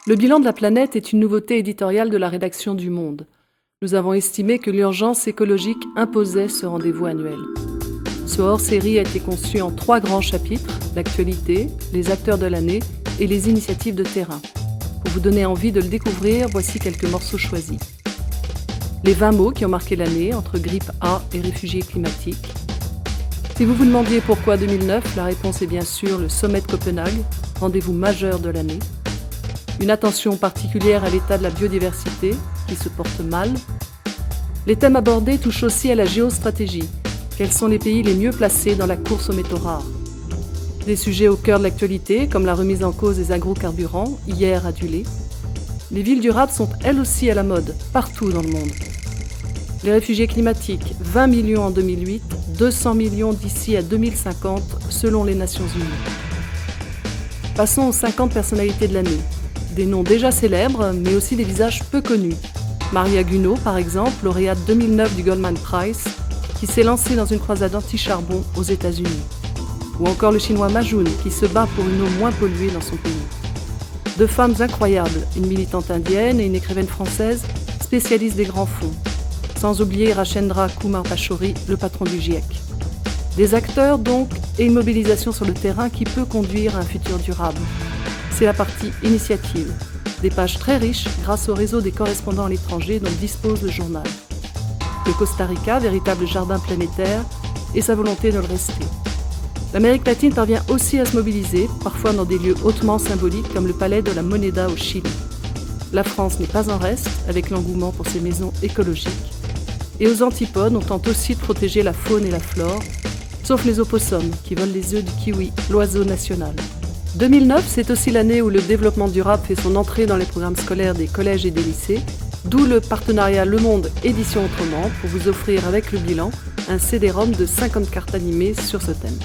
Le bilan de la planète est une nouveauté éditoriale de la rédaction du Monde. Nous avons estimé que l'urgence écologique imposait ce rendez-vous annuel. Ce hors-série a été conçu en 3 grands chapitres, l'actualité, les acteurs de l'année et les initiatives de terrain. Pour vous donner envie de le découvrir, voici quelques morceaux choisis. Les 20 mots qui ont marqué l'année, entre grippe A et réfugiés climatiques. Si vous vous demandiez pourquoi 2009, la réponse est bien sûr le sommet de Copenhague, rendez-vous majeur de l'année. Une attention particulière à l'état de la biodiversité, qui se porte mal. Les thèmes abordés touchent aussi à la géostratégie. Quels sont les pays les mieux placés dans la course aux métaux rares? Des sujets au cœur de l'actualité, comme la remise en cause des agrocarburants, hier adulés. Les villes durables sont elles aussi à la mode, partout dans le monde. Les réfugiés climatiques, 20 millions en 2008, 200 millions d'ici à 2050, selon les Nations Unies. Passons aux 50 personnalités de l'année. Des noms déjà célèbres, mais aussi des visages peu connus. Maria Guno, par exemple, lauréate 2009 du Goldman Prize, qui s'est lancée dans une croisade anti-charbon aux États-Unis. Ou encore le chinois Ma Jun, qui se bat pour une eau moins polluée dans son pays. 2 femmes incroyables, une militante indienne et une écrivaine française, spécialiste des grands fonds. Sans oublier Rachendra Kumar Pachauri, le patron du GIEC. Des acteurs donc, et une mobilisation sur le terrain qui peut conduire à un futur durable. C'est la partie initiative, des pages très riches grâce au réseau des correspondants à l'étranger dont dispose le journal. Le Costa Rica, véritable jardin planétaire, et sa volonté de le rester. L'Amérique latine parvient aussi à se mobiliser, parfois dans des lieux hautement symboliques comme le palais de la Moneda au Chili. La France n'est pas en reste, avec l'engouement pour ses maisons écologiques. Et aux antipodes, on tente aussi de protéger la faune et la flore, sauf les opossums qui volent les œufs du kiwi, l'oiseau national. 2009, c'est aussi l'année où le développement durable fait son entrée dans les programmes scolaires des collèges et des lycées, d'où le partenariat Le Monde Édition Autrement pour vous offrir avec le bilan un CD-ROM de 50 cartes animées sur ce thème.